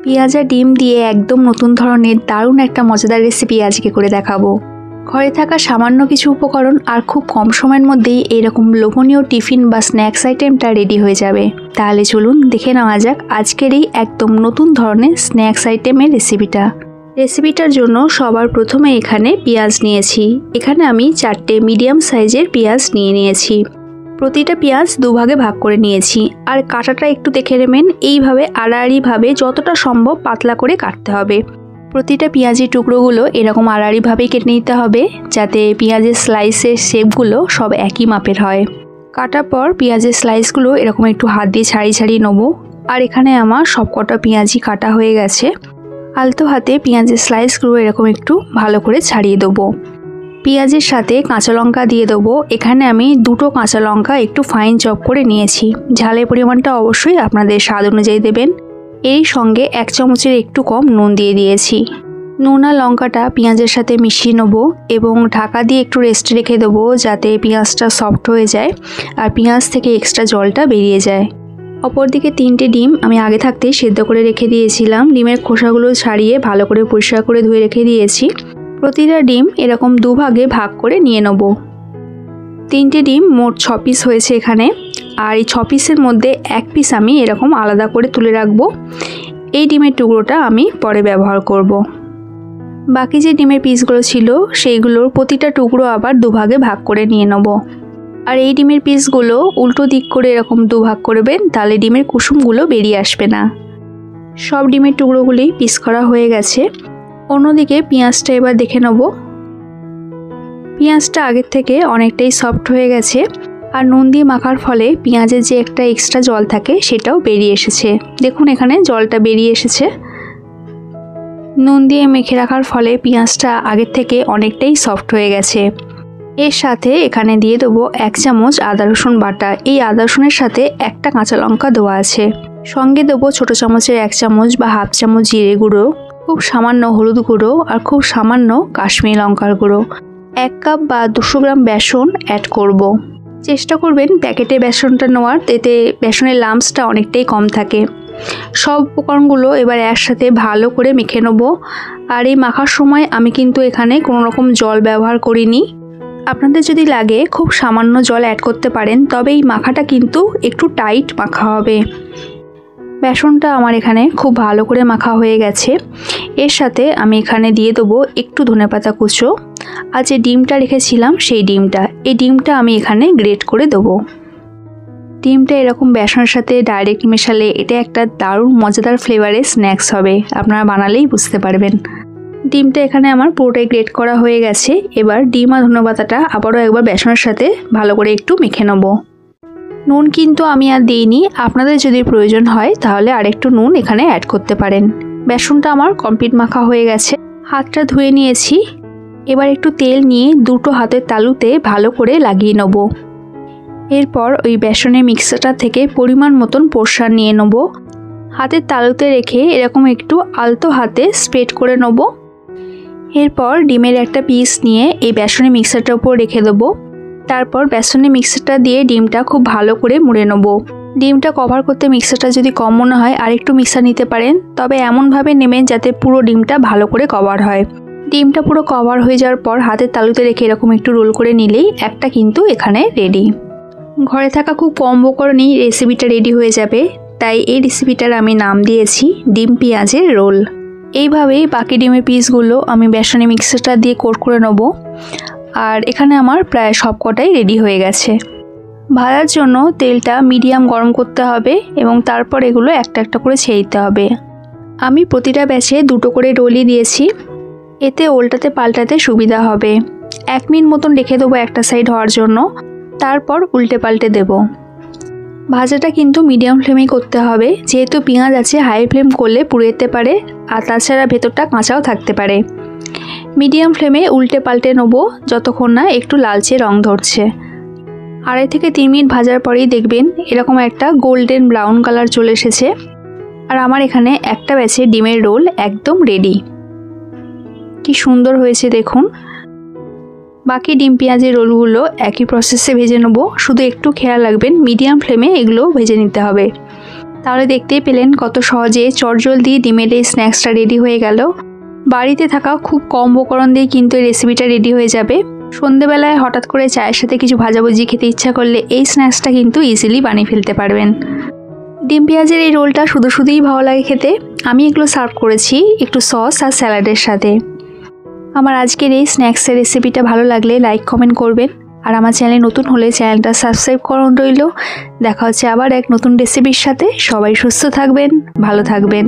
পেঁয়াজ আর ডিম দিয়ে একদম নতুন ধরনের দারুণ একটা মজাদার রেসিপি আজকে করে দেখাবো। ঘরে থাকা সামান্য কিছু উপকরণ আর খুব কম সময়ের মধ্যেই এইরকম লোভনীয় টিফিন বা স্ন্যাক্স আইটেমটা রেডি হয়ে যাবে। তাহলে চলুন দেখে নেওয়া যাক আজকের এই একদম নতুন ধরনের স্ন্যাক্স আইটেমের রেসিপিটার জন্য সবার প্রথমে এখানে পেঁয়াজ নিয়েছি। এখানে আমি 4টে মিডিয়াম সাইজের পেঁয়াজ নিয়েছি। প্রতিটা পেঁয়াজ দুভাগে ভাগ করে নিয়েছি। আর কাটাটা একটু দেখে নেবেন, এইভাবে আড়াআড়িভাবে যতটা সম্ভব পাতলা করে কাটতে হবে। প্রতিটা পেঁয়াজের টুকরোগুলো এরকম আড়াআড়িভাবেই কেটে নিতে হবে, যাতে পেঁয়াজের স্লাইসের শেপগুলো সব একই মাপের হয়। কাটার পর পেঁয়াজের স্লাইসগুলো এরকম একটু হাত দিয়ে ছাড়িয়ে নেবো। আর এখানে আমার সব কটা পেঁয়াজই কাটা হয়ে গেছে। আলতো হাতে পেঁয়াজের স্লাইসগুলো এরকম একটু ভালো করে ছাড়িয়ে দেবো। পেঁয়াজের সাথে কাঁচা লঙ্কা দিয়ে দেবো। এখানে আমি 2টো কাঁচা লঙ্কা একটু ফাইন চপ করে নিয়েছি। ঝালের পরিমাণটা অবশ্যই আপনাদের স্বাদ অনুযায়ী দেবেন। এর সঙ্গে 1 চামচের একটু কম নুন দিয়ে দিয়েছি। নুন আর লঙ্কাটা পেঁয়াজের সাথে মিশিয়ে নেবো এবং ঢাকা দিয়ে একটু রেস্টে রেখে দেবো, যাতে পেঁয়াজটা সফট হয়ে যায় আর পেঁয়াজ থেকে এক্সট্রা জলটা বেরিয়ে যায়। অপরদিকে 3টে ডিম আমি আগে থাকতেই সেদ্ধ করে রেখে দিয়েছিলাম। ডিমের খোসাগুলো ছাড়িয়ে ভালো করে পরিষ্কার করে ধুয়ে রেখে দিয়েছি। প্রতিটা ডিম এরকম দুভাগে ভাগ করে নিয়ে নেব। 3টে ডিম মোট 6 পিস হয়েছে এখানে। আর এই 6 পিসের মধ্যে 1 পিস আমি এরকম আলাদা করে তুলে রাখবো। এই ডিমের টুকরোটা আমি পরে ব্যবহার করব। বাকি যে ডিমের পিসগুলো ছিল সেইগুলোর প্রতিটা টুকরো আবার দুভাগে ভাগ করে নিয়ে নেব। আর এই ডিমের পিসগুলো উল্টো দিক করে এরকম দুভাগ করবেন, তাহলে ডিমের কুসুমগুলো বেরিয়ে আসবে না। সব ডিমের টুকরোগুলি পিস করা হয়ে গেছে। অন্যদিকে পেঁয়াজটা এবার দেখে নেব। পেঁয়াজটা আগের থেকে অনেকটাই সফট হয়ে গেছে। আর নুন দিয়ে মাখার ফলে পেঁয়াজের যে একটা এক্সট্রা জল থাকে সেটাও বেরিয়ে এসেছে। দেখুন এখানে জলটা বেরিয়ে এসেছে। নুন দিয়ে মেখে রাখার ফলে পেঁয়াজটা আগের থেকে অনেকটাই সফট হয়ে গেছে। এর সাথে এখানে দিয়ে দেবো 1 চামচ আদা রসুন বাটা। এই আদা রসুনের সাথে একটা কাঁচা লঙ্কা দেওয়া আছে। সঙ্গে দেবো ছোটো চামচের 1 চামচ বা হাফ চামচ জিরে গুঁড়ো, খুব সামান্য হলুদ গুঁড়ো আর খুব সামান্য কাশ্মীরি লঙ্কার গুঁড়ো। 1 কাপ বা 200 গ্রাম বেসন অ্যাড করব। চেষ্টা করবেন প্যাকেটে বেসনটা নেওয়ার, এতে বেসনের লাম্পসটা অনেকটাই কম থাকে। সব উপকরণগুলো এবার একসাথে ভালো করে মেখে নেব। আর এই মাখার সময় আমি কিন্তু এখানে কোনো রকম জল ব্যবহার করিনি। আপনাদের যদি লাগে খুব সামান্য জল অ্যাড করতে পারেন, তবে এই মাখাটা কিন্তু একটু টাইট মাখা হবে। বেসনটা আমার এখানে খুব ভালো করে মাখা হয়ে গেছে। এর সাথে আমি এখানে দিয়ে দেবো একটু ধনেপাতা কুচো আর যে ডিমটা রেখেছিলাম সেই এই ডিমটা আমি এখানে গ্রেট করে দেবো। ডিমটা এরকম বেসনের সাথে ডাইরেক্ট মেশালে এটা একটা দারুণ মজাদার ফ্লেভারের স্ন্যাক্স হবে। আপনারা বানালেই বুঝতে পারবেন। ডিমটা এখানে আমার পুরোটাই গ্রেট করা হয়ে গেছে। এবার ডিম আর ধনেপাতাটা আবারও একবার বেসনের সাথে ভালো করে একটু মেখে নেব। নুন কিন্তু আমি আর দিইনি, আপনাদের যদি প্রয়োজন হয় তাহলে আরেকটু নুন এখানে অ্যাড করতে পারেন। বেসনটা আমার কমপ্লিট মাখা হয়ে গেছে। হাতটা ধুয়ে নিয়েছি। এবার একটু তেল নিয়ে 2টো হাতের তালুতে ভালো করে লাগিয়ে নেব। এরপর ওই বেসনের মিক্সচারটা থেকে পরিমাণ মতন পোরশন নিয়ে নেব। হাতের তালুতে রেখে এরকম একটু আলতো হাতে স্প্রেড করে নেব। এরপর ডিমের একটা পিস নিয়ে এই বেসনের মিক্সচারটার উপর রেখে দেবো। তারপর বেসনের মিক্সচারটা দিয়ে ডিমটা খুব ভালো করে মুড়ে নেব। ডিমটা কভার করতে মিক্সচারটা যদি কম মনে হয় আরেকটু মিক্সার নিতে পারেন, তবে এমনভাবে নেবেন যাতে পুরো ডিমটা ভালো করে কভার হয়। ডিমটা পুরো কভার হয়ে যাওয়ার পর হাতের তালুতে রেখে এরকম একটু রোল করে নিলেই একটা কিন্তু এখানে রেডি। ঘরে থাকা খুব কম উপকরণেই রেসিপিটা রেডি হয়ে যাবে। তাই এই রেসিপিটার আমি নাম দিয়েছি ডিম পেঁয়াজের রোল। এইভাবেই বাকি ডিমের পিসগুলো আমি বেসনের মিক্সচারটা দিয়ে কোট করে নেব। আর এখানে আমার প্রায় সব কটাই রেডি হয়ে গেছে। ভাজার জন্য তেলটা মিডিয়াম গরম করতে হবে এবং তারপর এগুলো একটা একটা করে ছেড়ে দিতে হবে। আমি প্রতিটা ব্যাচে 2টো করে রোলই দিয়েছি, এতে উল্টাতে পাল্টাতে সুবিধা হবে। 1 মিনিট মতন রেখে দেবো একটা সাইড হওয়ার জন্য, তারপর উল্টে পাল্টে দেব। ভাজাটা কিন্তু মিডিয়াম ফ্লেমেই করতে হবে, যেহেতু পেঁয়াজ আছে হাই ফ্লেম করলে পুড়ে যেতে পারে আর তাছাড়া ভেতরটা কাঁচাও থাকতে পারে। মিডিয়াম ফ্লেমে উল্টে পাল্টে নেবো যতক্ষণ না একটু লালচে রং ধরছে। 2.5 থেকে 3 মিনিট ভাজার পরেই দেখবেন এরকম একটা গোল্ডেন ব্রাউন কালার চলে এসেছে। আর আমার এখানে একটা ব্যাচে ডিমের রোল একদম রেডি। কি সুন্দর হয়েছে দেখুন। বাকি ডিম পেঁয়াজের রোলগুলো একই প্রসেসে ভেজে নেব, শুধু একটু খেয়াল রাখবেন মিডিয়াম ফ্লেমে এগুলো ভেজে নিতে হবে। তাহলে দেখতেই পেলেন কত সহজে চটজলদি ডিমের এই স্ন্যাক্সটা রেডি হয়ে গেল। বাড়িতে থাকা খুব কম উপকরণ দিয়ে কিন্তু এই রেসিপিটা রেডি হয়ে যাবে। সন্ধেবেলায় হঠাৎ করে চায়ের সাথে কিছু ভাজাভুজি খেতে ইচ্ছা করলে এই স্ন্যাক্সটা কিন্তু ইজিলি বানিয়ে ফেলতে পারবেন। ডিম পেঁয়াজের এই রোলটা শুধুই ভালো লাগে খেতে। আমি এগুলো সার্ভ করেছি একটু সস আর স্যালাডের সাথে। আমার আজকের এই স্ন্যাক্সের রেসিপিটা ভালো লাগলে লাইক কমেন্ট করবেন, আর আমার চ্যানেলে নতুন হলে চ্যানেলটা সাবস্ক্রাইব করুন রইল। দেখা হচ্ছে আবার এক নতুন রেসিপির সাথে। সবাই সুস্থ থাকবেন, ভালো থাকবেন।